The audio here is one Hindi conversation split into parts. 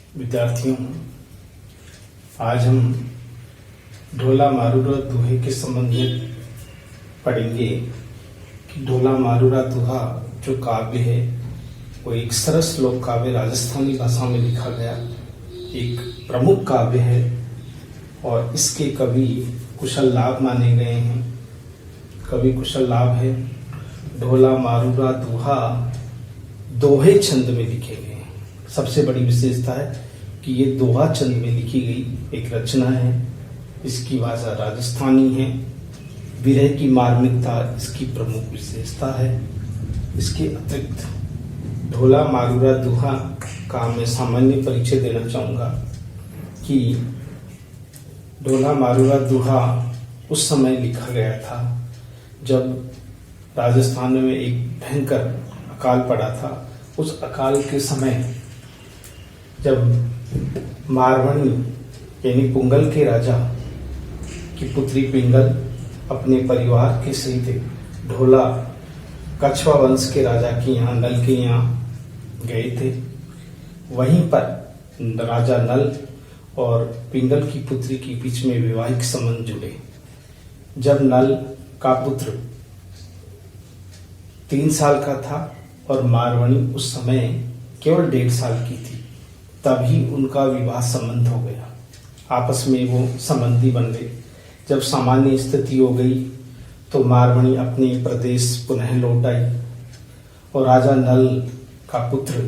विद्यार्थियों, आज हम ढोला मारूरा दोहे के संबंध में पढ़ेंगे कि ढोला मारूरा दोहा जो काव्य है वो एक सरस लोक काव्य राजस्थानी भाषा में लिखा गया एक प्रमुख काव्य है और इसके कवि कुशल लाभ माने गए हैं। कवि कुशल लाभ है। ढोला मारूरा दोहा दोहे छंद में लिखे गए हैं। सबसे बड़ी विशेषता है कि ये दोहा छंद में लिखी गई एक रचना है। इसकी भाषा राजस्थानी है। विरह की मार्मिकता इसकी प्रमुख विशेषता है। इसके अतिरिक्त ढोला मारूरा दोहा का मैं सामान्य परिचय देना चाहूँगा कि ढोला मारूरा दोहा उस समय लिखा गया था जब राजस्थान में एक भयंकर अकाल पड़ा था। उस अकाल के समय जब मारवाणी यानी पुंगल के राजा की पुत्री पिंगल अपने परिवार के सहित ढोला कछवा वंश के राजा के यहाँ नल के यहाँ गए थे। वहीं पर राजा नल और पिंगल की पुत्री के बीच में वैवाहिक संबंध जुड़े। जब नल का पुत्र 3 साल का था और मारवाणी उस समय केवल 1.5 साल की थी, तभी उनका विवाह संबंध हो गया। आपस में वो संबंधी बन गए। जब सामान्य स्थिति हो गई तो मारवाणी अपने प्रदेश पुनः लौट आई और राजा नल का पुत्र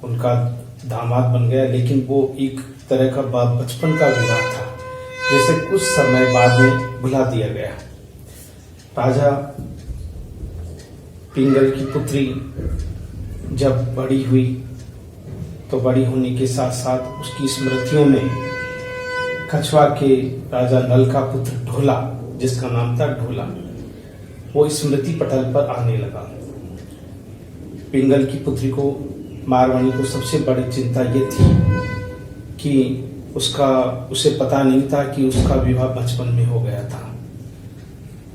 उनका दामाद बन गया। लेकिन वो एक तरह का बचपन का विवाह था, जैसे कुछ समय बाद में भुला दिया गया। राजा पिंगल की पुत्री जब बड़ी हुई तो बड़ी होने के साथ साथ उसकी स्मृतियों में कछवा के राजा नल का पुत्र ढोला, जिसका नाम था ढोला, वो स्मृति पटल पर आने लगा। पिंगल की पुत्री को मारवाणी को सबसे बड़ी चिंता ये थी कि उसे पता नहीं था कि उसका विवाह बचपन में हो गया था।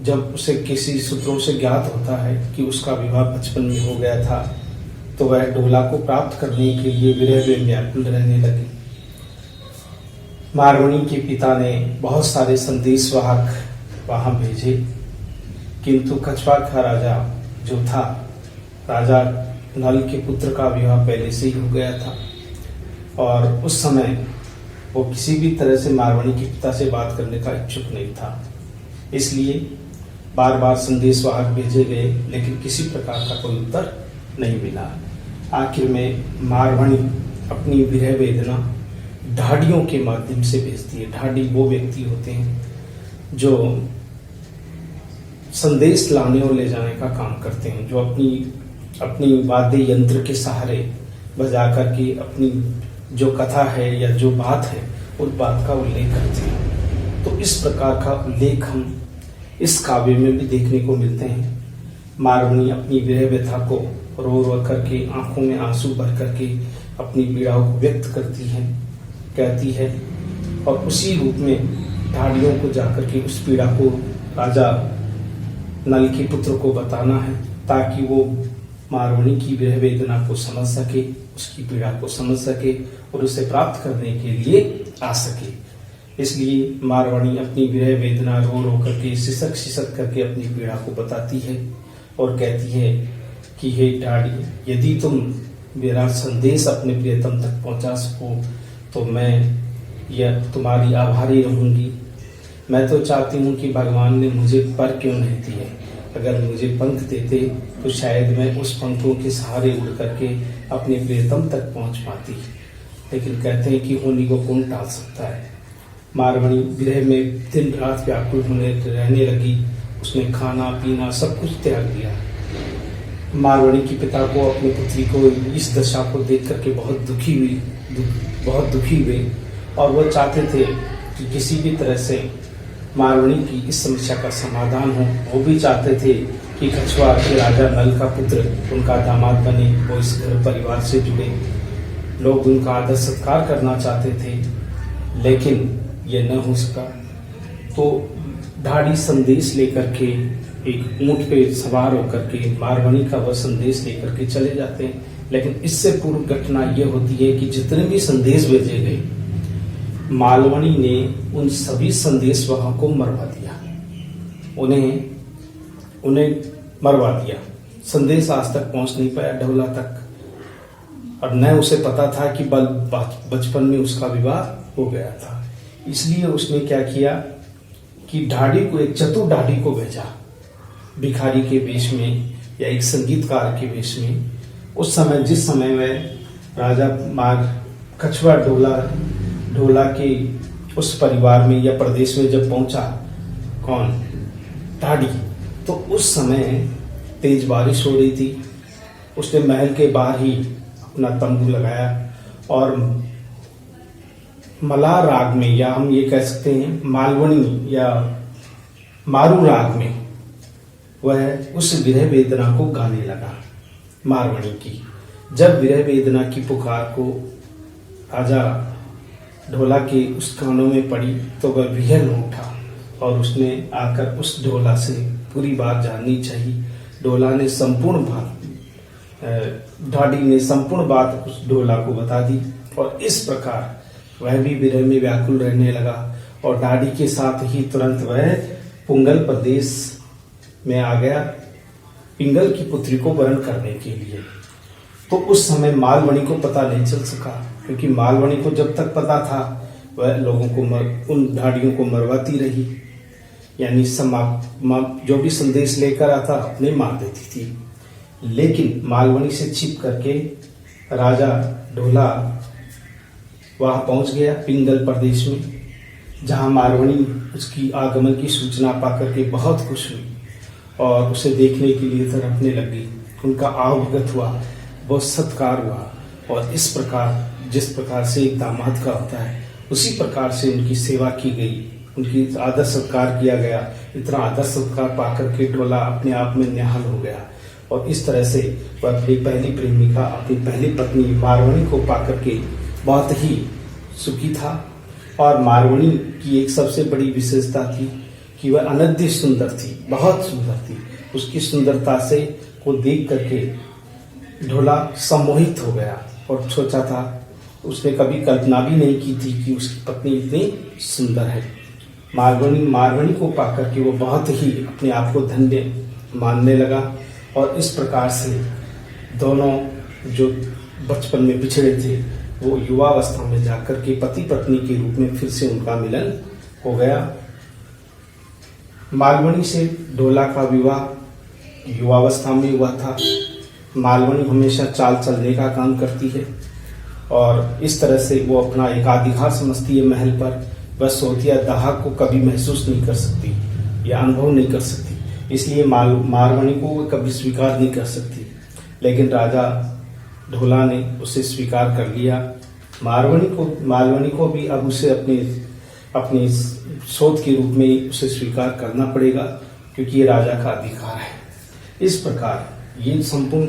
जब उसे किसी सूत्रों से ज्ञात होता है कि उसका विवाह बचपन में हो गया था तो वह ढोला को प्राप्त करने के लिए विरह में व्याकुल रहने लगी। मारवाणी के पिता ने बहुत सारे संदेशवाहक वहां भेजे, किंतु कछवा का राजा जो था, राजा नल के पुत्र का विवाह पहले से ही हो गया था और उस समय वो किसी भी तरह से मारवाणी के पिता से बात करने का इच्छुक नहीं था। इसलिए बार बार संदेशवाहक भेजे गए, लेकिन किसी प्रकार का कोई उत्तर नहीं मिला। आखिर में मारवाणी अपनी विरह वेदना ढाडियों के माध्यम से भेजती है। ढाडी वो व्यक्ति होते हैं जो संदेश लाने और ले जाने का काम करते हैं, जो अपनी वाद्य यंत्र के सहारे बजा करके अपनी जो कथा है या जो बात है उस बात का उल्लेख करते हैं। तो इस प्रकार का उल्लेख हम इस काव्य में भी देखने को मिलते हैं। मारवाणी अपनी विरह व्यथा को रो रो करके, आंखों में आंसू भर करके अपनी पीड़ाओं को व्यक्त करती है, कहती है और उसी रूप में ढाडियों को जाकर के उस पीड़ा को राजा नल के पुत्र को बताना है, ताकि वो मारवाणी की विरह वेदना को समझ सके, उसकी पीड़ा को समझ सके और उसे प्राप्त करने के लिए आ सके। इसलिए मारवाणी अपनी विरह वेदना रो रो करके, सिसक सिसक करके अपनी पीड़ा को बताती है और कहती है कि हे ढाडी, यदि तुम मेरा संदेश अपने प्रियतम तक पहुंचा सको तो मैं यह तुम्हारी आभारी रहूंगी। मैं तो चाहती हूँ कि भगवान ने मुझे पर क्यों नहीं दिए। अगर मुझे पंख देते तो शायद मैं उस पंखों के सहारे उड़ करके अपने प्रियतम तक पहुंच पाती। लेकिन कहते हैं कि होनी को कौन टाल सकता है। मारवाणी विरह में दिन रात व्याकुल होने रहने लगी। उसने खाना पीना सब कुछ त्याग दिया। मारवाणी के पिता को अपनी पुत्री को इस दशा को देख करके बहुत दुखी हुए और वो चाहते थे कि किसी भी तरह से मारवाणी की इस समस्या का समाधान हो। वो भी चाहते थे कि कछवा के राजा नल का पुत्र उनका दामाद बने, वो इस घर परिवार से जुड़े, लोग उनका आदर सत्कार करना चाहते थे, लेकिन ये न हो सका। तो ढाडी संदेश लेकर के एक ऊंट पे सवार होकर के मारवाणी का वह संदेश लेकर के चले जाते हैं लेकिन इससे पूर्व घटना यह होती है कि जितने भी संदेश भेजे गए, मालवणी ने उन सभी संदेशवाहकों को मरवा दिया, उन्हें मरवा दिया। संदेश आज तक पहुंच नहीं पाया ढोला तक, और न उसे पता था कि बचपन में उसका विवाह हो गया था। इसलिए उसने क्या किया कि ढाडी को, एक चतुर ढाडी को भेजा, भिखारी के वेश में या एक संगीतकार के वेश में। उस समय, जिस समय में राजा कछुआ ढोला के उस परिवार में या प्रदेश में जब पहुंचा, कौन, ढाडी, तो उस समय तेज बारिश हो रही थी। उसने महल के बाहर ही अपना तंबू लगाया और मलार राग में, या हम ये कह सकते हैं मालवणी या मारू राग में, वह उस विरह वेदना को गाने लगा मारवणी की। जब विरह वेदना की पुकार को राजा ढोला के उस कानों में पड़ी तो वह विहल उठा और उसने आकर उस ढोला से पूरी बात जाननी चाहिए। ढोला ने संपूर्ण बात, ढाडी ने संपूर्ण बात उस ढोला को बता दी और इस प्रकार वह भी विरह में व्याकुल रहने लगा और ढाडी के साथ ही तुरंत वह पुंगल प्रदेश में आ गया पिंगल की पुत्री को वरण करने के लिए। तो उस समय मालवणी को पता नहीं चल सका, क्योंकि मालवणी को जब तक पता था वह लोगों को उन ढाडियों को मरवाती रही, यानी जो भी संदेश लेकर आता अपने मार देती थी। लेकिन मालवणी से छिप करके राजा ढोला वहां पहुंच गया पिंगल प्रदेश में, जहां मालवणी उसकी आगमन की सूचना पाकर के बहुत खुश हुई और उसे देखने के लिए तड़पने लगी। उनका आवभगत हुआ, बहुत सत्कार हुआ और इस प्रकार, जिस प्रकार से एक दामाद का होता है, उसी प्रकार से उनकी सेवा की गई, उनकी आदर सत्कार किया गया। इतना आदर सत्कार पाकर के ढोला अपने आप में निहाल हो गया और इस तरह से वह अपनी पहली प्रेमिका, अपनी पहली पत्नी मारवणी को पाकर के बहुत ही सुखी था। और मारवणी की एक सबसे बड़ी विशेषता थी कि वह अनद्य सुंदर थी, बहुत सुंदर थी। उसकी सुंदरता से को देख करके ढोला सम्मोहित हो गया और सोचा था, उसने कभी कल्पना भी नहीं की थी कि उसकी पत्नी इतनी सुंदर है। मारवणी को पाकर के वो बहुत ही अपने आप को धन्य मानने लगा और इस प्रकार से दोनों जो बचपन में बिछड़े थे वो युवावस्था में जाकर के पति पत्नी के रूप में फिर से उनका मिलन हो गया। मालवणी से ढोला का विवाह युवावस्था में हुआ था। मालवणी हमेशा चाल चलने का काम करती है और इस तरह से वो अपना एकाधिकार समझती है महल पर। वह सोती या दाहक को कभी महसूस नहीं कर सकती या अनुभव नहीं कर सकती, इसलिए मालवणी को वो कभी स्वीकार नहीं कर सकती। लेकिन राजा ढोला ने उसे स्वीकार कर लिया। मालवणी को भी अब उसे अपनी सोच के रूप में उसे स्वीकार करना पड़ेगा, क्योंकि ये राजा का अधिकार है। इस प्रकार ये संपूर्ण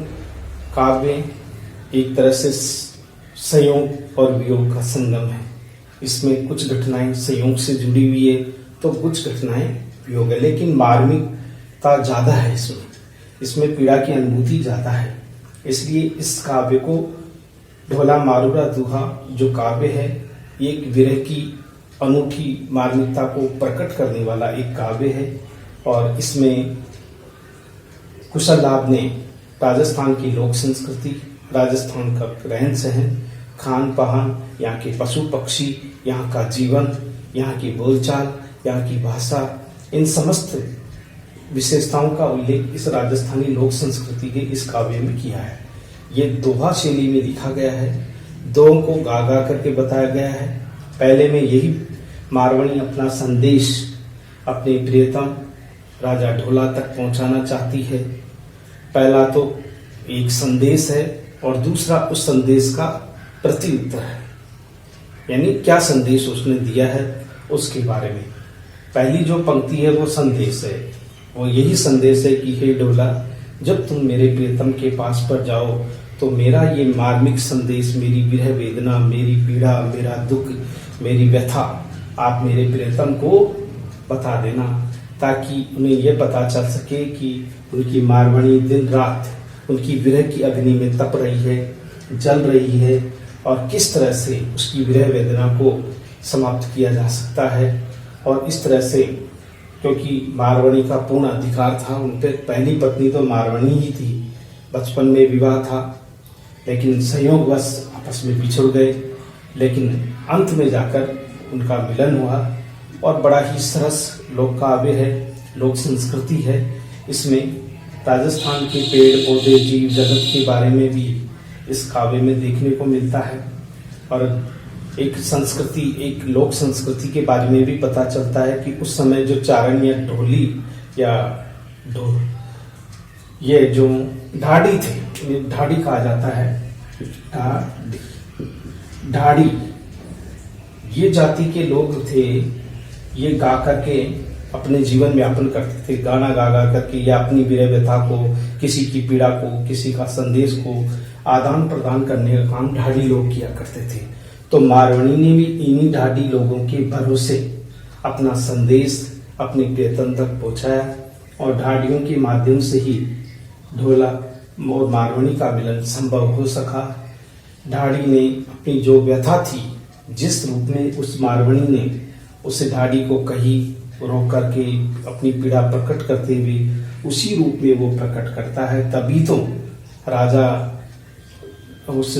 काव्य एक तरह से संयोग और वियोग का संगम है। इसमें कुछ घटनाएं संयोग से जुड़ी हुई है तो कुछ घटनाएं वियोग है, लेकिन मार्मिकता ज्यादा है इसमें पीड़ा की अनुभूति ज्यादा है। इसलिए इस काव्य को ढोला मारूरा दुहा जो काव्य है, एक विरह की अनूठी मार्मिकता को प्रकट करने वाला एक काव्य है। और इसमें कुशललाभ ने राजस्थान की लोक संस्कृति, राजस्थान का रहन सहन, खान पान, यहाँ के पशु पक्षी, यहाँ का जीवन, यहाँ की बोलचाल, यहाँ की भाषा, इन समस्त विशेषताओं का उल्लेख इस राजस्थानी लोक संस्कृति के इस काव्य में किया है। ये दोहा शैली में लिखा गया है, दोहों को गा गा करके बताया गया है। पहले में यही मारवणी अपना संदेश अपने प्रियतम राजा ढोला तक पहुंचाना चाहती है। पहला तो एक संदेश है और दूसरा उस संदेश का प्रति उत्तर है, यानी क्या संदेश उसने दिया है उसके बारे में। पहली जो पंक्ति है वो संदेश है, वो यही संदेश है कि हे ढोला, जब तुम मेरे प्रियतम के पास पर जाओ तो मेरा ये मार्मिक संदेश, मेरी विरह वेदना, मेरी पीड़ा, मेरा दुख, मेरी व्यथा आप मेरे प्रियतम को बता देना, ताकि उन्हें यह पता चल सके कि उनकी मारवणी दिन रात उनकी विरह की अग्नि में तप रही है, जल रही है, और किस तरह से उसकी विरह वेदना को समाप्त किया जा सकता है। और इस तरह से, क्योंकि मारवाणी का पूर्ण अधिकार था उन पर, पहली पत्नी तो मारवाणी ही थी, बचपन में विवाह था, लेकिन संयोगवश आपस में बिछुड़ गए, लेकिन अंत में जाकर उनका मिलन हुआ। और बड़ा ही सरस लोक काव्य है, लोक संस्कृति है। इसमें राजस्थान के पेड़ पौधे जीव जगत के बारे में भी इस काव्य में देखने को मिलता है, और एक संस्कृति, एक लोक संस्कृति के बारे में भी पता चलता है कि उस समय जो चारण या ढोली या ये जो ढाडी थे, ढाडी कहा जाता है, ढाडी, ये जाति के लोग थे, ये गा करके अपने जीवन यापन करते थे, गाना गा गा करके, या अपनी विरह व्यथा को, किसी की पीड़ा को, किसी का संदेश को आदान प्रदान करने का काम ढाडी लोग किया करते थे। तो मारवाणी ने भी इन्हीं ढाडी लोगों के भरोसे अपना संदेश अपने प्रियतम तक पहुंचाया, और ढाडियों के माध्यम से ही ढोला और मारवाणी का मिलन संभव हो सका। ढाडी ने अपनी जो व्यथा थी, जिस रूप में उस मारवाणी ने उस ढाडी को कही, रो करके अपनी पीड़ा प्रकट करते हुए उसी रूप में वो प्रकट करता है। तभी तो उस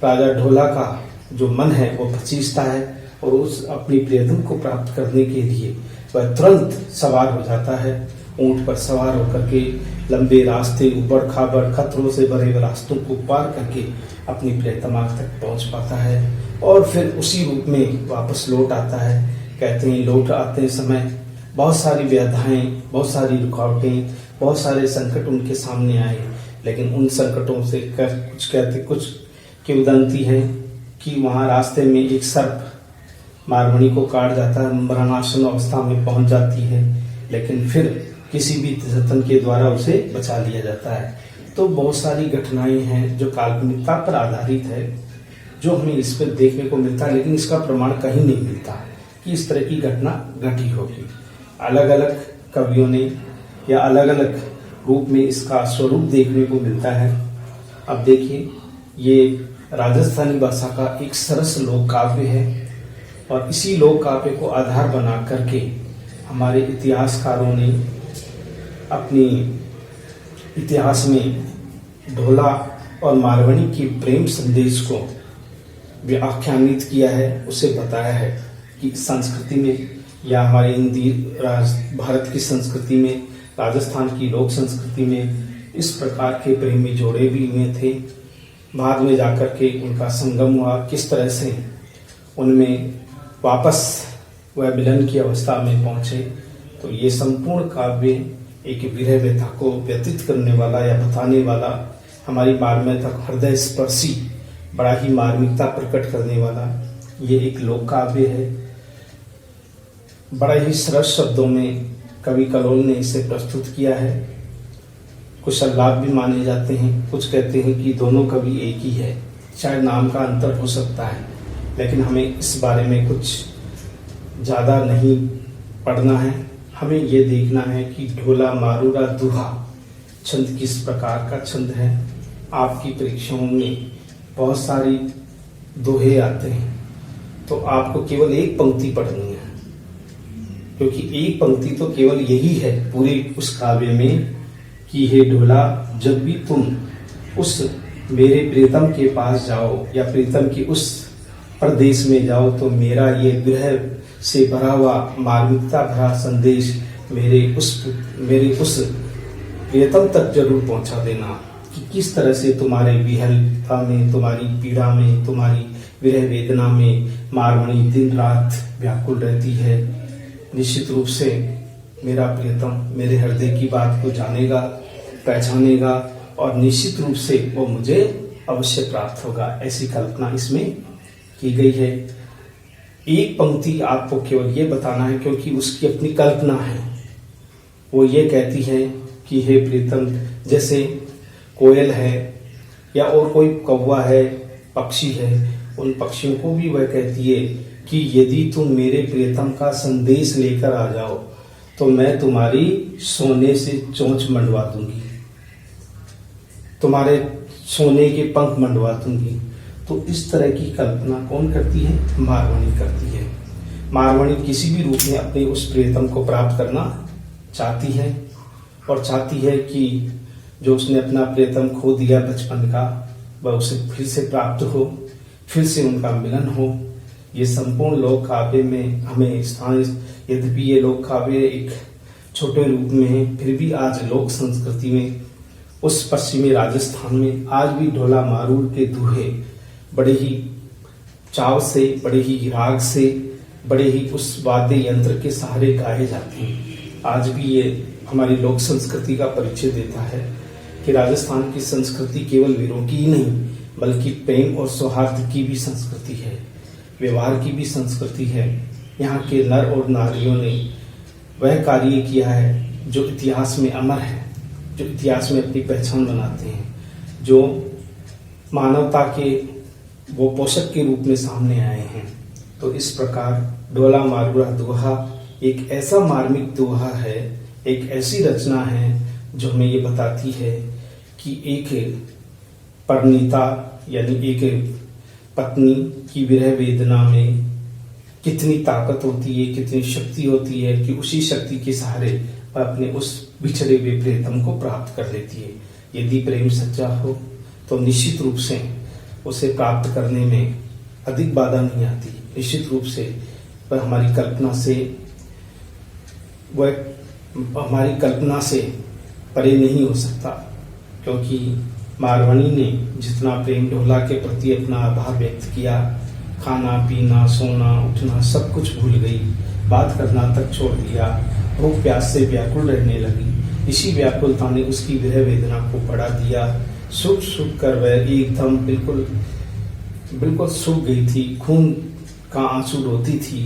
राजा ढोला का जो मन है वो पचीसता है, और उस अपनी प्रियतम को प्राप्त करने के लिए वह तुरंत सवार हो जाता है, ऊंट पर सवार होकर के लंबे रास्ते, उबड़ खाबड़ खतरों से भरे हुए रास्तों को पार करके अपनी प्रियतमा तक पहुंच पाता है, और फिर उसी रूप में वापस लौट आता है। कहते हैं लौट आते समय बहुत सारी व्याधाएं, बहुत सारी रुकावटें, बहुत सारे संकट उनके सामने आए, लेकिन उन संकटों से कुछ किंवदंती है कि वहां रास्ते में एक सर्प मारवाणी को काट जाता है, मरणासन अवस्था में पहुंच जाती है, लेकिन फिर किसी भी जतन के द्वारा उसे बचा लिया जाता है। तो बहुत सारी घटनाएं हैं जो काल्पनिकता पर आधारित है, जो हमें इस पर देखने को मिलता है, लेकिन इसका प्रमाण कहीं नहीं मिलता कि इस तरह की घटना घटी होगी। अलग अलग कवियों ने या अलग अलग रूप में इसका स्वरूप देखने को मिलता है। अब देखिए, ये राजस्थानी भाषा का एक सरस लोक काव्य है, और इसी लोक काव्य को आधार बना करके हमारे इतिहासकारों ने अपनी इतिहास में ढोला और मारवाणी के प्रेम संदेश को व्याख्यानित किया है, उसे बताया है कि संस्कृति में या हमारे हिंदी भारत की संस्कृति में, राजस्थान की लोक संस्कृति में इस प्रकार के प्रेमी जोड़े भी हुए थे। बाद में जाकर के उनका संगम हुआ, किस तरह से उनमें वापस वह मिलन की अवस्था में पहुंचे। तो ये संपूर्ण काव्य एक विरह व्यथा को व्यतीत करने वाला या बताने वाला, हमारी मार्मिकता हृदय स्पर्शी, बड़ा ही मार्मिकता प्रकट करने वाला ये एक लोक काव्य है। बड़ा ही सरस शब्दों में कवि कलोल ने इसे प्रस्तुत किया है। कुछ अल्लाप भी माने जाते हैं, कुछ कहते हैं कि दोनों कवि एक ही है, शायद नाम का अंतर हो सकता है, लेकिन हमें इस बारे में कुछ ज़्यादा नहीं पढ़ना है। हमें ये देखना है कि ढोला मारूरा दुहा छंद किस प्रकार का छंद है। आपकी परीक्षाओं में बहुत सारी दोहे आते हैं, तो आपको केवल एक पंक्ति पढ़नी है, क्योंकि एक पंक्ति तो केवल यही है पूरे उस काव्य में कि हे ढोला, जब भी तुम उस मेरे प्रीतम के पास जाओ या प्रीतम के उस प्रदेश में जाओ, तो मेरा ये विरह से भरा हुआ मार्मिकता भरा संदेश मेरे उस प्रियतम तक जरूर पहुंचा देना कि किस तरह से तुम्हारे विहलता में, तुम्हारी पीड़ा में, तुम्हारी विरह वेदना में मारवाणी दिन रात व्याकुल रहती है। निश्चित रूप से मेरा प्रियतम मेरे हृदय की बात को जानेगा, पहचानेगा, और निश्चित रूप से वो मुझे अवश्य प्राप्त होगा, ऐसी कल्पना इसमें की गई है। एक पंक्ति आपको केवल ये बताना है, क्योंकि उसकी अपनी कल्पना है। वो ये कहती है कि हे प्रीतम, जैसे कोयल है या और कोई कौवा है, पक्षी है, उन पक्षियों को भी वह कहती है कि यदि तुम मेरे प्रियतम का संदेश लेकर आ जाओ तो मैं तुम्हारी सोने से चोंच मंडवा दूंगी। तुम्हारे सोने के पंख मंडवा दूंगी। तो इस तरह की कल्पना कौन करती है? मारवाणी करती है। मारवाणी किसी भी रूप में अपने उस प्रियतम को प्राप्त करना चाहती है और चाहती है कि जो उसने अपना प्रियतम खो दिया बचपन का, वह उसे फिर से प्राप्त हो, फिर से उनका मिलन हो। ये संपूर्ण लोक काव्य में हमें स्थान, यद्यपि ये लोक काव्य एक छोटे रूप में है, फिर भी आज लोक संस्कृति में उस पश्चिमी राजस्थान में आज भी ढोला मारूर के दूहे बड़े ही चाव से, बड़े ही राग से, बड़े ही उस वाद्य यंत्र के सहारे गाए जाते हैं। आज भी ये हमारी लोक संस्कृति का परिचय देता है कि राजस्थान की संस्कृति केवल वीरों की ही नहीं, बल्कि प्रेम और सौहार्द की भी संस्कृति है, व्यवहार की भी संस्कृति है। यहाँ के नर और नारियों ने वह कार्य किया है जो इतिहास में अमर है, जो इतिहास में अपनी पहचान बनाते हैं, जो मानवता के वो पोषक के रूप में सामने आए हैं। तो इस प्रकार ढोला मारूरा दोहा एक ऐसा मार्मिक दोहा है, एक ऐसी रचना है जो हमें ये बताती है कि एक परिणीता यानी एक पत्नी की विरह वेदना में कितनी ताकत होती है, कितनी शक्ति होती है कि उसी शक्ति के सहारे वह अपने उस बिछड़े हुए प्रियतम को प्राप्त कर लेती है। यदि प्रेम सच्चा हो तो निश्चित रूप से उसे प्राप्त करने में अधिक बाधा नहीं आती। निश्चित रूप से वह हमारी कल्पना से परे नहीं हो सकता, क्योंकि मारवाणी ने जितना प्रेम ढोला के प्रति अपना आभार व्यक्त किया, खाना पीना सोना उठना सब कुछ भूल गई, बात करना तक छोड़ दिया, भूख प्यास से व्याकुल रहने लगी। इसी व्याकुलता ने उसकी विरह वेदना को बढ़ा दिया। सूख सूख कर वह एकदम बिल्कुल सूख गई थी, खून का आंसू रोती थी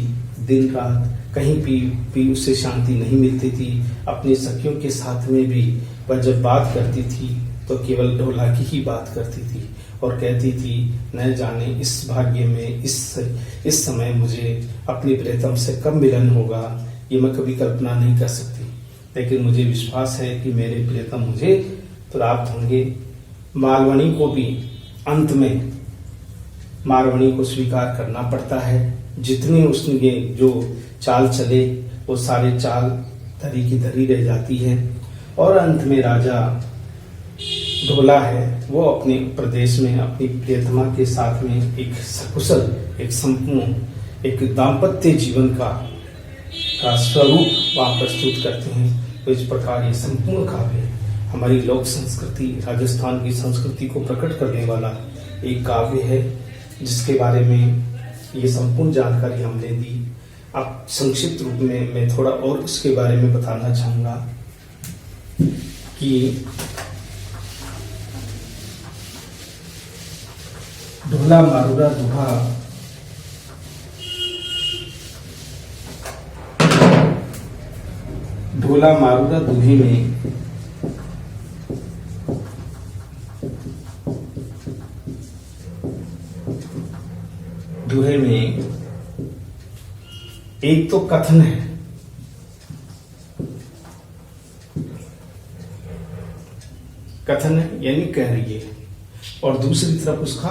दिन रात, कहीं भी उसे शांति नहीं मिलती थी। अपनी सखियों के साथ में भी वह जब बात करती थी तो केवल ढोला की ही बात करती थी और कहती थी, न जाने इस भाग्य में इस समय मुझे अपने प्रियतम से कब मिलन होगा, ये मैं कभी कल्पना नहीं कर सकती, लेकिन मुझे विश्वास है कि मेरे प्रियतम मुझे प्राप्त होंगे। मारवाणी को भी अंत में मारवाणी को स्वीकार करना पड़ता है। जितने उसने जो चाल चले वो सारे चाल धरी की धरी रह जाती है और अंत में राजा ढोला है वो अपने प्रदेश में अपनी प्रियतमा के साथ में एक सकुशल, एक संपूर्ण, एक दाम्पत्य जीवन का स्वरूप वहां प्रस्तुत करते हैं। तो इस प्रकार ये संपूर्ण काव्य हमारी लोक संस्कृति, राजस्थान की संस्कृति को प्रकट करने वाला एक काव्य है, जिसके बारे में ये संपूर्ण जानकारी हमने दी। अब संक्षिप्त रूप में मैं थोड़ा और इसके बारे में बताना चाहूंगा कि ढोला मारूरा दोहा ढोला मारूरा दोहे में एक तो कथन है, कथन है यानी कह रही है, और दूसरी तरफ उसका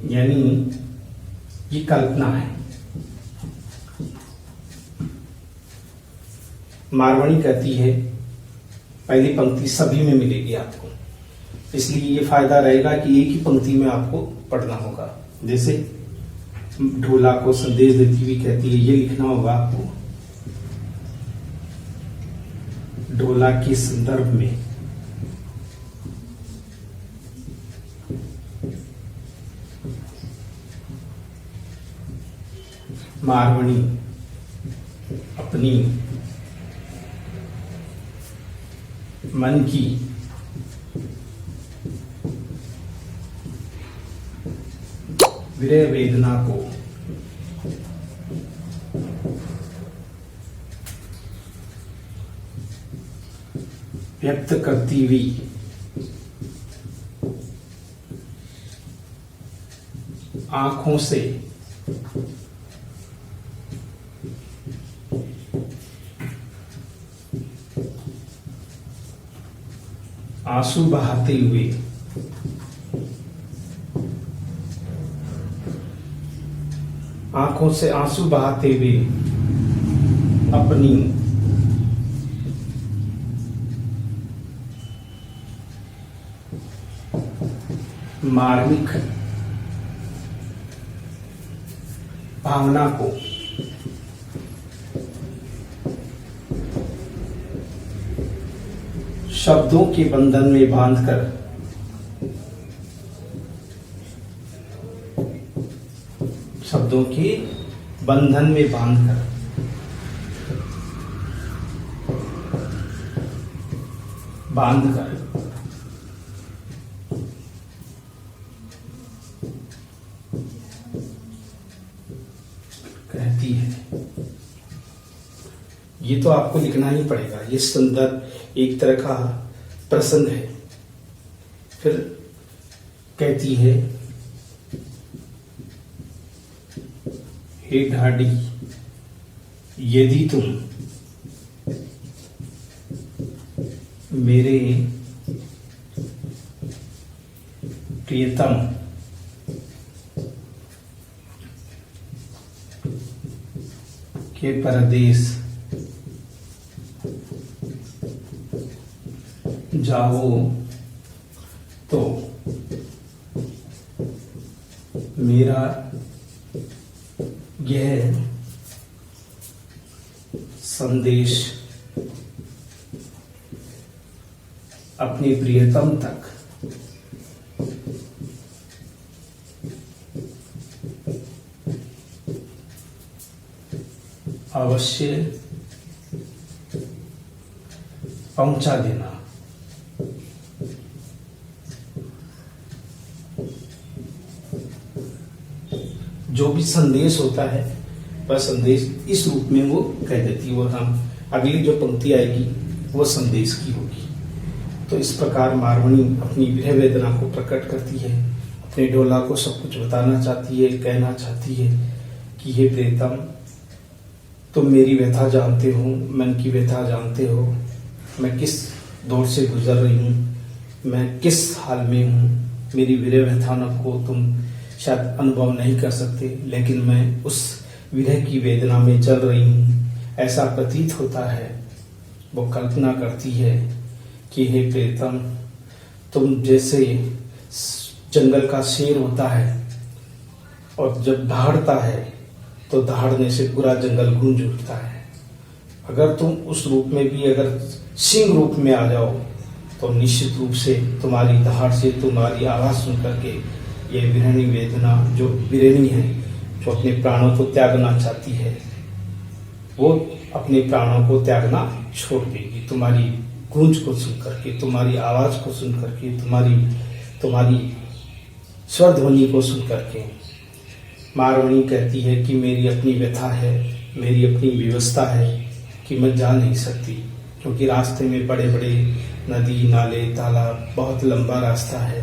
यानी ये कल्पना है। मारवाणी कहती है पहली पंक्ति सभी में मिलेगी आपको, इसलिए ये फायदा रहेगा कि एक ही पंक्ति में आपको पढ़ना होगा। जैसे ढोला को संदेश देती हुई कहती है, ये लिखना होगा आपको, ढोला के संदर्भ में मारवाणी अपनी मन की विरह वेदना को व्यक्त करती हुई आंखों से आंसू बहाते हुए आंखों से आंसू बहाते हुए अपनी मार्मिक भावना को शब्दों के बंधन में बांधकर शब्दों के बंधन में बांधकर कहती है। ये तो आपको लिखना ही पड़ेगा, ये संदर्भ एक तरह का प्रसंग है। फिर कहती है, हे ढाडी, यदि तुम मेरे प्रियतम के परदेश जाओ तो मेरा यह संदेश अपने प्रियतम तक अवश्य पहुंचा देना। जो भी संदेश होता है वह संदेश इस रूप में वो कह देती है, और हम अगली जो पंक्ति आएगी वो संदेश की होगी। तो इस प्रकार मारवणी अपनी विरह वेदना को प्रकट करती है, अपने डोला को सब कुछ बताना चाहती है, कहना चाहती है कि हे प्रियतम, तुम मेरी व्यथा जानते हो, मन की व्यथा जानते हो, मैं किस दौर से गुजर रही हूँ, मैं किस हाल में हूँ। मेरी विरह व्यथा को तुम शायद अनुभव नहीं कर सकते, लेकिन मैं उस विरह की वेदना में चल रही हूँ, ऐसा प्रतीत होता है। वो कल्पना करती है कि हे प्रियतम, तुम जैसे जंगल का शेर होता है और जब दहाड़ता है तो दहाड़ने से पूरा जंगल गूंज उठता है। अगर तुम उस रूप में भी अगर सिंह रूप में आ जाओ तो निश्चित रूप से तुम्हारी दहाड़ से, तुम्हारी आवाज सुन करके ये विरहणी वेदना, जो विरहणी है, जो अपने प्राणों को त्यागना चाहती है, वो अपने प्राणों को त्यागना छोड़ देगी। तुम्हारी गूंज को सुन करके, तुम्हारी आवाज को सुन करके, तुम्हारी स्वर ध्वनि को सुन करके। मारवणी कहती है कि मेरी अपनी व्यथा है, मेरी अपनी व्यवस्था है कि मैं जा नहीं सकती, क्योंकि रास्ते में बड़े बड़े नदी, नाले, तालाब, बहुत लंबा रास्ता है।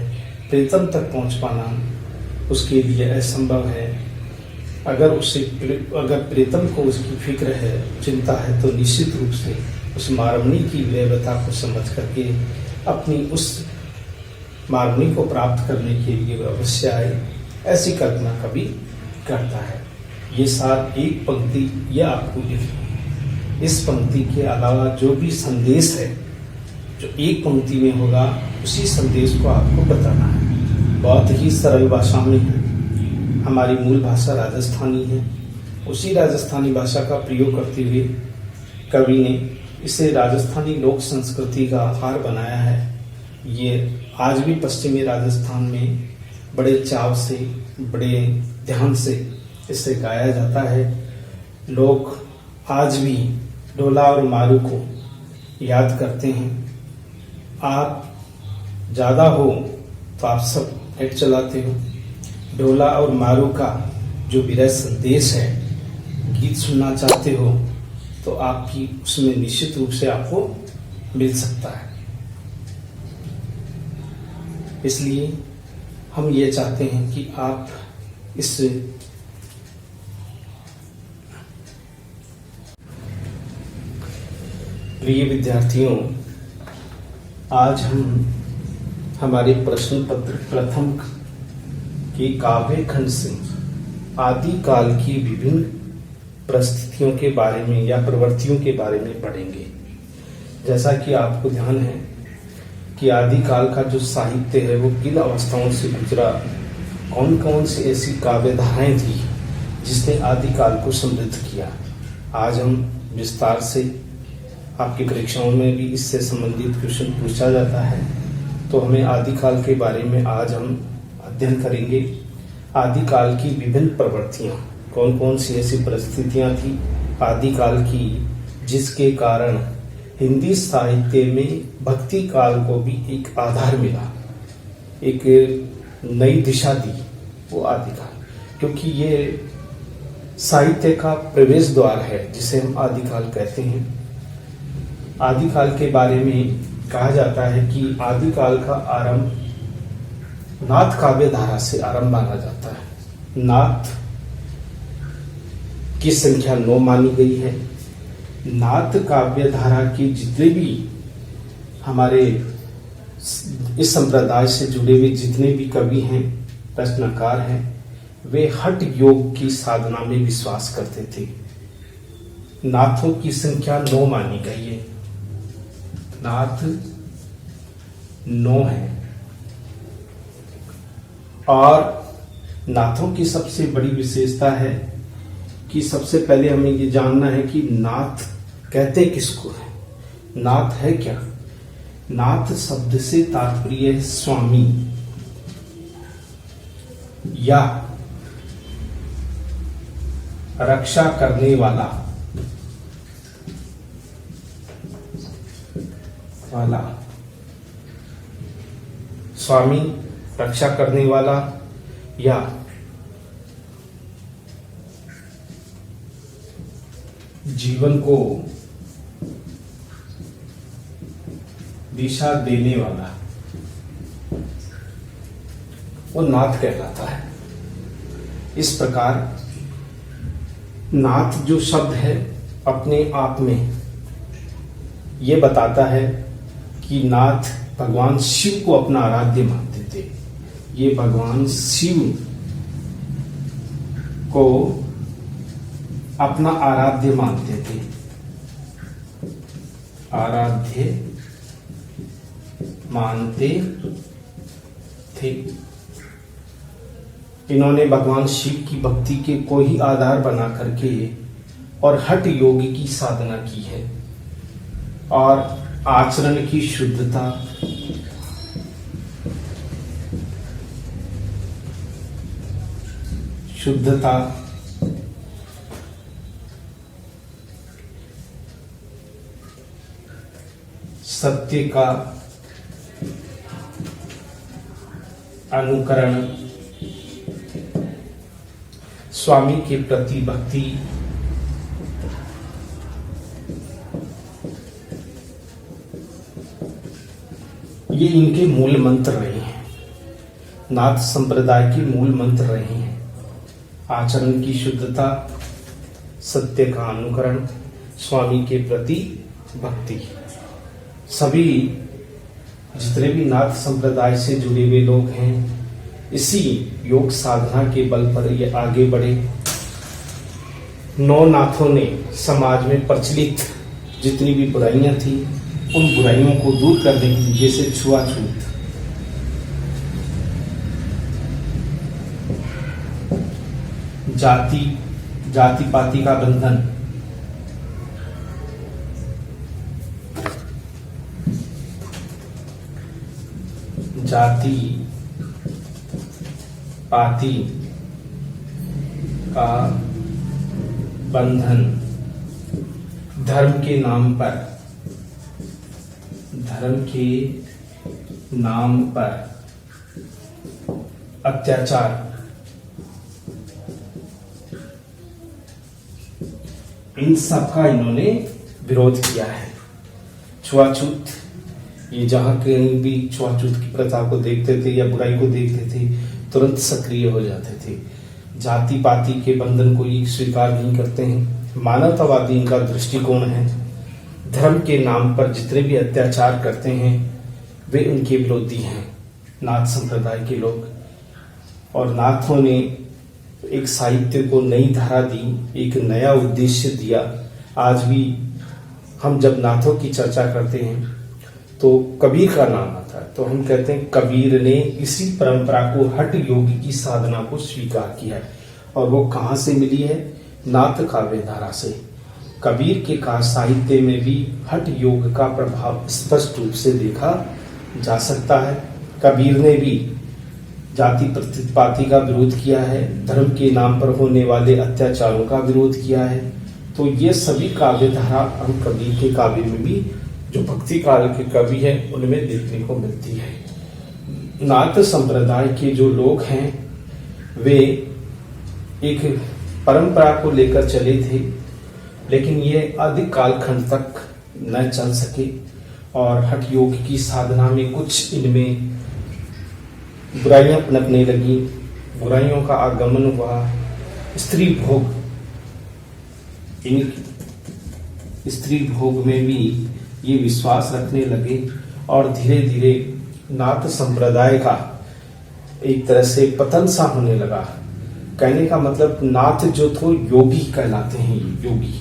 प्रीतम तक पहुंच पाना उसके लिए असंभव है। अगर प्रीतम को उसकी फिक्र है, चिंता है, तो निश्चित रूप से उस मारवणी की व्यथा को समझ करके अपनी उस मारवणी को प्राप्त करने के लिए अवश्य आए, ऐसी कल्पना कभी करता है। ये सार एक पंक्ति यह आपको लिखनी। इस पंक्ति के अलावा जो भी संदेश है जो एक पंक्ति में होगा, उसी संदेश को आपको बताना है। बहुत ही सरल भाषा में है। हमारी मूल भाषा राजस्थानी है। उसी राजस्थानी भाषा का प्रयोग करते हुए कवि ने इसे राजस्थानी लोक संस्कृति का आहार बनाया है। ये आज भी पश्चिमी राजस्थान में बड़े चाव से, बड़े ध्यान से इसे गाया जाता है। लोग आज भी डोला और मारू को याद करते हैं। आप ज़्यादा हो तो आप सब नेट चलाते हो। डोला और मारू का जो विरह संदेश है, गीत सुनना चाहते हो तो आपकी उसमें निश्चित रूप से आपको मिल सकता है। इसलिए हम ये चाहते हैं कि आप इस प्रिय विद्यार्थियों, आज हम हमारे प्रश्न पत्र प्रथम के काव्य खंड से आदि काल की विभिन्न परिस्थितियों के बारे में या प्रवृत्तियों के बारे में पढ़ेंगे। जैसा कि आपको ध्यान है कि आदि काल का जो साहित्य है वो किन अवस्थाओं से गुजरा, कौन कौन सी ऐसी काव्य धाराएं थी जिसने आदि काल को समृद्ध किया। आज हम विस्तार से, आपकी परीक्षाओं में भी इससे संबंधित क्वेश्चन पूछा जाता है, तो हमें आदिकाल के बारे में आज हम अध्ययन करेंगे। आदिकाल की विभिन्न प्रवृत्तियां, कौन कौन सी ऐसी परिस्थितियां थी आदिकाल की जिसके कारण हिंदी साहित्य में भक्ति काल को भी एक आधार मिला, एक नई दिशा दी वो आदिकाल, क्योंकि ये साहित्य का प्रवेश द्वार है जिसे हम आदिकाल कहते हैं। आदिकाल के बारे में कहा जाता है कि आदिकाल का आरंभ नाथ काव्य धारा से आरंभ माना जाता है। नाथ की संख्या 9 मानी गई है। नाथ काव्य धारा की जितने भी हमारे इस संप्रदाय से जुड़े हुए जितने भी कवि हैं, रचनाकार हैं, वे हठ योग की साधना में विश्वास करते थे। नाथों की संख्या 9 मानी गई है। नाथ 9 है और नाथों की सबसे बड़ी विशेषता है कि सबसे पहले हमें ये जानना है कि नाथ कहते किसको है। नाथ है क्या? नाथ शब्द से तात्पर्य है स्वामी या रक्षा करने वाला स्वामी, रक्षा करने वाला या जीवन को दिशा देने वाला, वो नाथ कहलाता है। इस प्रकार नाथ जो शब्द है अपने आप में ये बताता है कि नाथ भगवान शिव को अपना आराध्य मानते थे। ये भगवान शिव को अपना आराध्य मानते थे, आराध्य मानते थे। इन्होंने भगवान शिव की भक्ति के को ही आधार बना करके और हठ योग की साधना की है और आचरण की शुद्धता, सत्य का अनुकरण, स्वामी के प्रति भक्ति, ये इनके मूल मंत्र रहे हैं। नाथ संप्रदाय के मूल मंत्र रहे हैं। आचरण की शुद्धता, सत्य का अनुकरण, स्वामी के प्रति भक्ति। सभी जितने भी नाथ संप्रदाय से जुड़े हुए लोग हैं, इसी योग साधना के बल पर ये आगे बढ़े। 9 नाथों ने समाज में प्रचलित जितनी भी बुराइयां थी उन बुराइयों को दूर करने के लिए, जैसे छुआछूत, जाति पाति का बंधन, जाति पाति का बंधन, धर्म के नाम पर अत्याचार, इन सब का इन्होंने विरोध किया है। छुआछूत, ये जहां कहीं भी छुआछूत की प्रथा को देखते थे या बुराई को देखते थे तुरंत सक्रिय हो जाते थे। जाति पाति के बंधन को ये स्वीकार नहीं करते हैं। मानवतावादी इनका दृष्टिकोण है। धर्म के नाम पर जितने भी अत्याचार करते हैं वे उनके विरोधी हैं। नाथ संप्रदाय के लोग, और नाथों ने एक साहित्य को नई धारा दी, एक नया उद्देश्य दिया। आज भी हम जब नाथों की चर्चा करते हैं तो कबीर का नाम आता है, तो हम कहते हैं कबीर ने इसी परंपरा को, हठ योग की साधना को स्वीकार किया है। और वो कहाँ से मिली है? नाथ काव्य धारा से। कबीर के का साहित्य में भी हठ योग का प्रभाव स्पष्ट रूप से देखा जा सकता है। कबीर ने भी जाति प्रतिपाती का विरोध किया है, धर्म के नाम पर होने वाले अत्याचारों का विरोध किया है। तो ये सभी काव्य धारा हम कबीर के काव्य में भी, जो भक्ति काल के कवि हैं, उनमें देखने को मिलती है। नाथ संप्रदाय के जो लोग हैं वे एक परंपरा को लेकर चले थे, लेकिन ये अधिक कालखंड तक न चल सके और हठ योग की साधना में कुछ इनमें बुराइयां पनपने लगी, बुराइयों का आगमन हुआ, स्त्री भोग, इन स्त्री भोग में भी ये विश्वास रखने लगे और धीरे धीरे नाथ संप्रदाय का एक तरह से पतन सा होने लगा। कहने का मतलब नाथ जो तो योगी कहलाते हैं, योगी,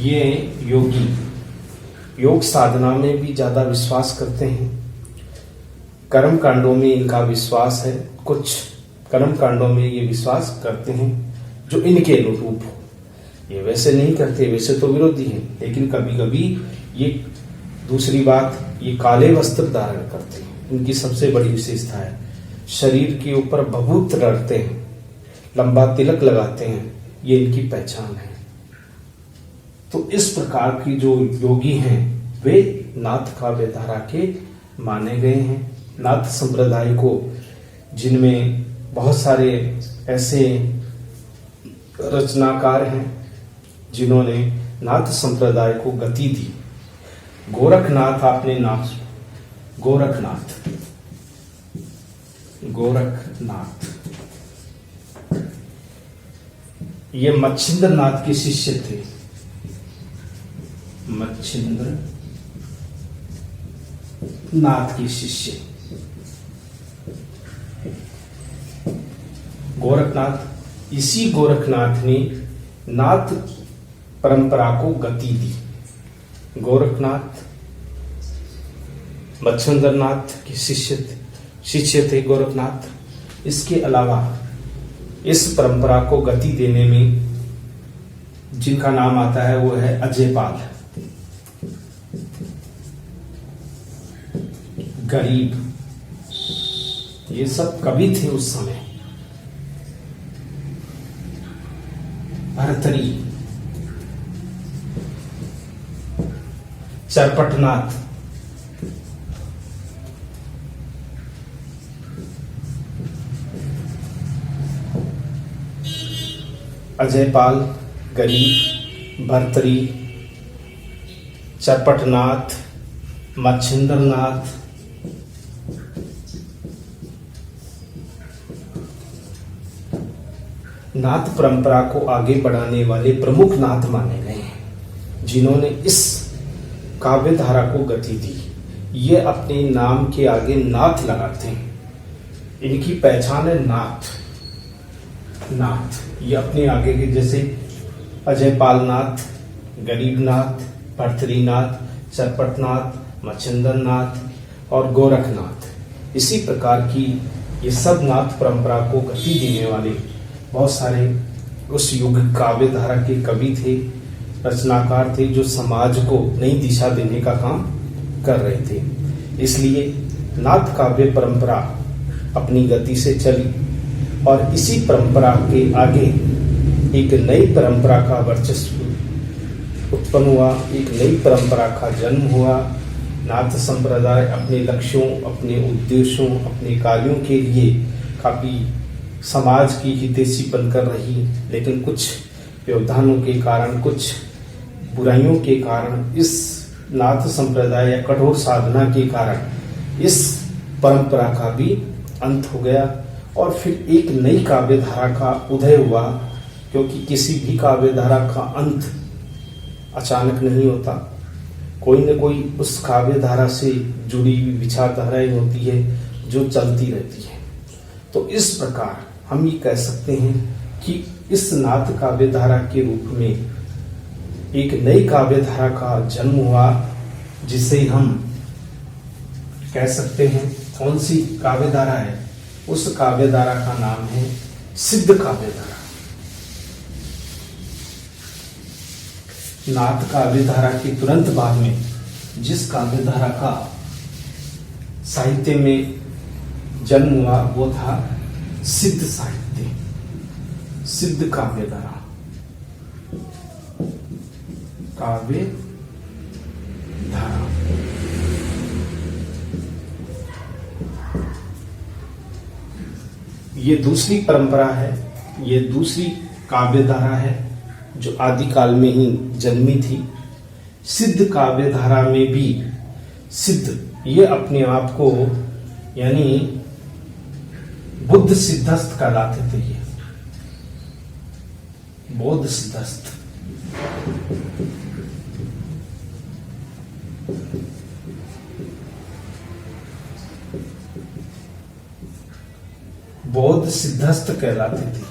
ये योगी योग साधना में भी ज्यादा विश्वास करते हैं। कर्म कांडों में इनका विश्वास है, कुछ कर्म कांडों में ये विश्वास करते हैं जो इनके अनुरूप हो। ये वैसे नहीं करते, वैसे तो विरोधी हैं, लेकिन कभी कभी ये, दूसरी बात, ये काले वस्त्र धारण करते हैं। इनकी सबसे बड़ी विशेषता है शरीर के ऊपर भभूत रखते हैं, लंबा तिलक लगाते हैं, ये इनकी पहचान है। तो इस प्रकार की जो योगी हैं वे नाथ काव्य धारा के माने गए हैं। नाथ संप्रदाय को, जिनमें बहुत सारे ऐसे रचनाकार हैं जिन्होंने नाथ संप्रदाय को गति दी। गोरखनाथ, आपने नाम, गोरखनाथ, गोरखनाथ ये मच्छिंद्र नाथ के शिष्य थे। मच्छिंद्र नाथ के शिष्य गोरखनाथ। इसी गोरखनाथ ने नाथ परंपरा को गति दी। गोरखनाथ मच्छिंद्र नाथ के शिष्य थे गोरखनाथ। इसके अलावा इस परंपरा को गति देने में जिनका नाम आता है वो है अजयपाल, गरीब, ये सब कवि थे उस समय। भरतरी, चरपटनाथ, अजयपाल, गरीब, भरतरी, चरपटनाथ, मच्छिंद्रनाथ, नाथ परंपरा को आगे बढ़ाने वाले प्रमुख नाथ माने गए हैं, जिन्होंने इस काव्य धारा को गति दी। ये अपने नाम के आगे नाथ लगाते हैं, इनकी पहचान है नाथ। नाथ ये अपने आगे के, जैसे अजयपालनाथ, गरीबनाथ, भरतरीनाथ, चरपटनाथ, मच्छिंद्रनाथ और गोरखनाथ। इसी प्रकार की ये सब नाथ परंपरा को गति देने वाले बहुत सारे उस युग काव्य धारा के कवि थे, रचनाकार थे, जो समाज को नई दिशा देने का काम कर रहे थे। इसलिए नाथ काव्य परंपरा अपनी गति से चली और इसी परंपरा के आगे एक नई परंपरा का वर्चस्व उत्पन्न हुआ, एक नई परंपरा का जन्म हुआ। नाथ संप्रदाय अपने लक्ष्यों, अपने उद्देश्यों, अपने कार्यों के लिए काफी समाज की हितैषी बनकर रही, लेकिन कुछ व्यवधानों के कारण, कुछ बुराइयों के कारण, इस नाथ संप्रदाय या कठोर साधना के कारण इस परंपरा का भी अंत हो गया और फिर एक नई काव्य धारा का उदय हुआ। क्योंकि किसी भी काव्य धारा का अंत अचानक नहीं होता, कोई न कोई उस काव्य धारा से जुड़ी हुई विचारधाराएं होती है जो चलती रहती है। तो इस प्रकार हम ये कह सकते हैं कि इस नाथ काव्य धारा के रूप में एक नई काव्य धारा का जन्म हुआ, जिसे हम कह सकते हैं कौन सी काव्य धारा है। उस काव्य धारा का नाम है सिद्ध काव्य धारा। नाथ काव्य धारा के तुरंत बाद में जिस काव्य धारा का साहित्य में जन्म हुआ वो था सिद्ध साहित्य, सिद्ध काव्य धारा, काव्य धारा। ये दूसरी परंपरा है, ये दूसरी काव्य धारा है जो आदिकाल में ही जन्मी थी। सिद्ध काव्य धारा में भी सिद्ध ये अपने आप को यानी बुद्ध सिद्धस्त कहलाते थे। ये बौद्ध सिद्धस्त, बौद्ध सिद्धस्त कहलाते थे।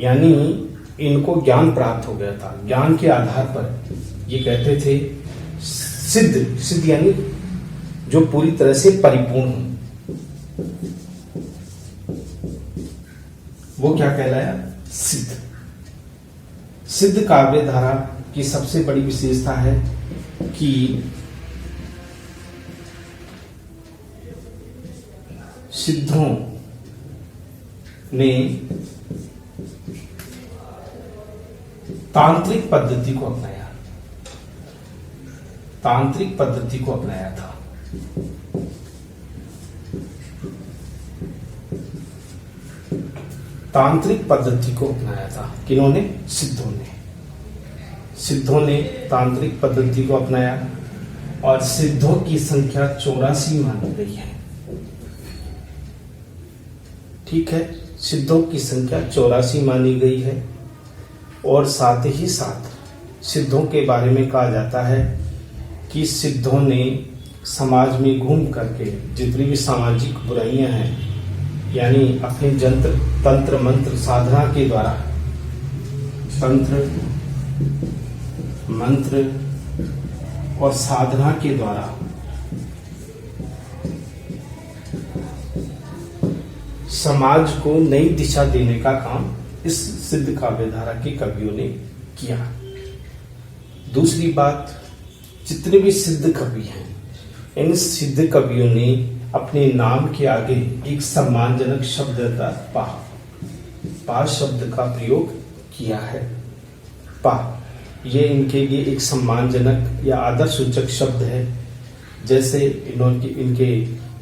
यानी इनको ज्ञान प्राप्त हो गया था, ज्ञान के आधार पर ये कहते थे सिद्ध, सिद्ध यानी जो पूरी तरह से परिपूर्ण हो, वो क्या कहलाया? सिद्ध। सिद्ध काव्य धारा की सबसे बड़ी विशेषता है कि सिद्धों ने तांत्रिक पद्धति को अपनाया, तांत्रिक पद्धति को अपनाया था। तांत्रिक पद्धति को अपनाया था किन्होंने? सिद्धों ने। सिद्धों ने तांत्रिक पद्धति को अपनाया और सिद्धों की संख्या 84 मानी गई है। ठीक है, सिद्धों की संख्या 84 मानी गई है। और साथ ही साथ सिद्धों के बारे में कहा जाता है कि सिद्धों ने समाज में घूम करके जितनी भी सामाजिक बुराइयां हैं, यानी अपने जंत्र तंत्र मंत्र साधना के द्वारा, तंत्र मंत्र और साधना के द्वारा समाज को नई दिशा देने का काम इस सिद्ध काव्य धारा के कवियों ने किया। दूसरी बात, जितने भी सिद्ध कवि हैं, इन सिद्ध कवियों ने अपने नाम के आगे एक सम्मानजनक शब्द का पा शब्द का प्रयोग किया है। पा ये इनके लिए एक सम्मानजनक या आदर सूचक शब्द है। जैसे इनके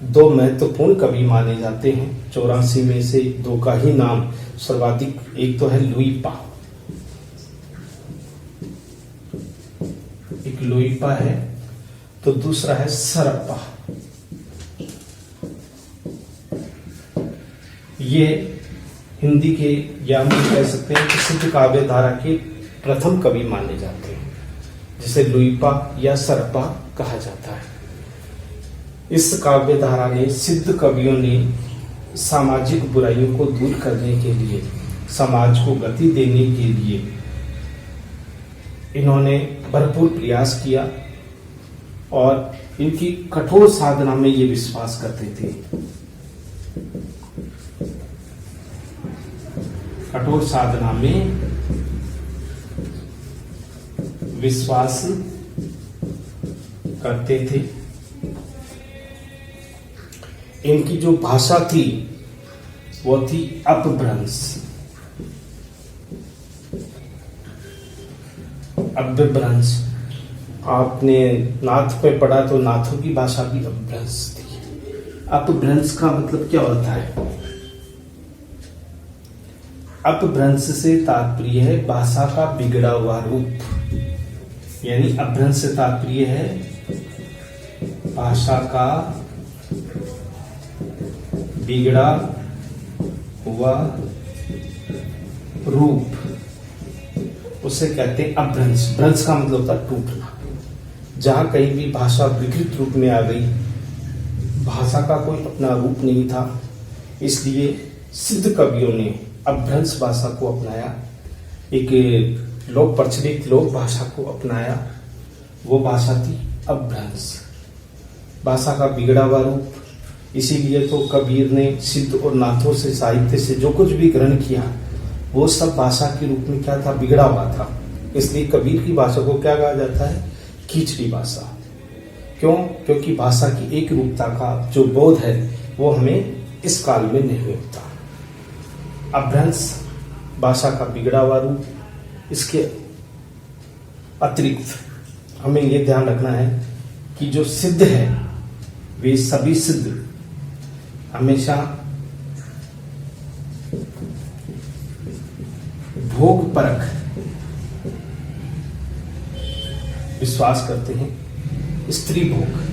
दो महत्वपूर्ण कवि माने जाते हैं, 84 में से दो का ही नाम सर्वाधिक, एक तो है लुई पा, एक लुई पा है, तो दूसरा है सरप्पा। ये हिंदी के या हम कह सकते हैं कि सिद्ध काव्य धारा के प्रथम कवि माने जाते हैं, जिसे लुईपा या सरपा कहा जाता है। इस काव्य धारा ने, सिद्ध कवियों ने सामाजिक बुराइयों को दूर करने के लिए, समाज को गति देने के लिए इन्होंने भरपूर प्रयास किया और इनकी कठोर साधना में ये विश्वास करते थे। कठोर साधना में विश्वास करते थे। इनकी जो भाषा थी वो थी अपभ्रंश। अपभ्रंश आपने नाथ पे पढ़ा तो नाथों की भाषा भी अपभ्रंश थी। अपभ्रंश का मतलब क्या होता है? अपभ्रंश से तात्पर्य है भाषा का बिगड़ा हुआ रूप, यानी अपभ्रंश से तात्पर्य है भाषा का बिगड़ा हुआ रूप, उसे कहते हैं अपभ्रंश। भ्रंश का मतलब होता है टूटना। जहाँ कहीं भी भाषा विकृत रूप में आ गई, भाषा का कोई अपना रूप नहीं था, इसलिए सिद्ध कवियों ने अपभ्रंश भाषा को अपनाया, एक लोक प्रचलित लोक भाषा को अपनाया। वो भाषा थी अपभ्रंश, भाषा का बिगड़ा हुआ रूप। इसीलिए तो कबीर ने सिद्ध और नाथों से, साहित्य से जो कुछ भी ग्रहण किया वो सब भाषा के रूप में क्या था, बिगड़ा हुआ था। इसलिए कबीर की भाषा को क्या कहा जाता है, कीचड़ी भाषा। क्यों? क्योंकि भाषा की एक रूपता का जो बोध है वो हमें इस काल में नहीं होता। अपभ्रंश भाषा का बिगड़ा हुआ रूप। इसके अतिरिक्त हमें ये ध्यान रखना है कि जो सिद्ध है वे सभी सिद्ध हमेशा भोग परक विश्वास करते हैं, स्त्री भोग।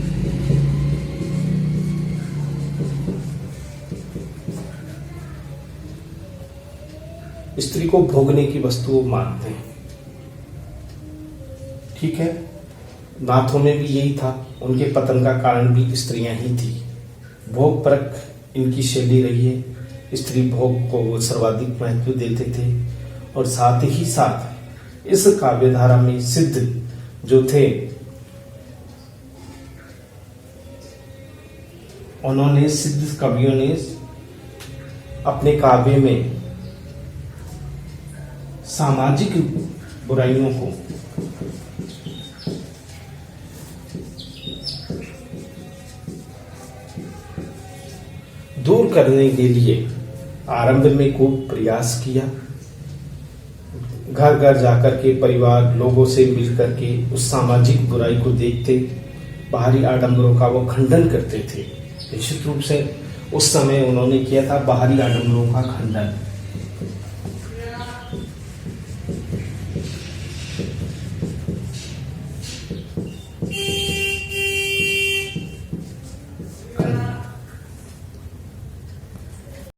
स्त्री को भोगने की वस्तु मानते हैं। ठीक है, नाथों में भी यही था, उनके पतन का कारण भी स्त्रियां ही थी। भोग परक इनकी शैली रही है, स्त्री भोग को वो सर्वाधिक महत्व देते थे। और साथ ही साथ इस काव्यधारा में सिद्ध जो थे उन्होंने, सिद्ध कवियों ने अपने काव्य में सामाजिक बुराइयों को दूर करने के लिए आरंभ में खूब प्रयास किया। घर घर जाकर के परिवार लोगों से मिलकर के उस सामाजिक बुराई को देखते, बाहरी आडंबरों का वो खंडन करते थे। निश्चित रूप से उस समय उन्होंने किया था बाहरी आडंबरों का खंडन।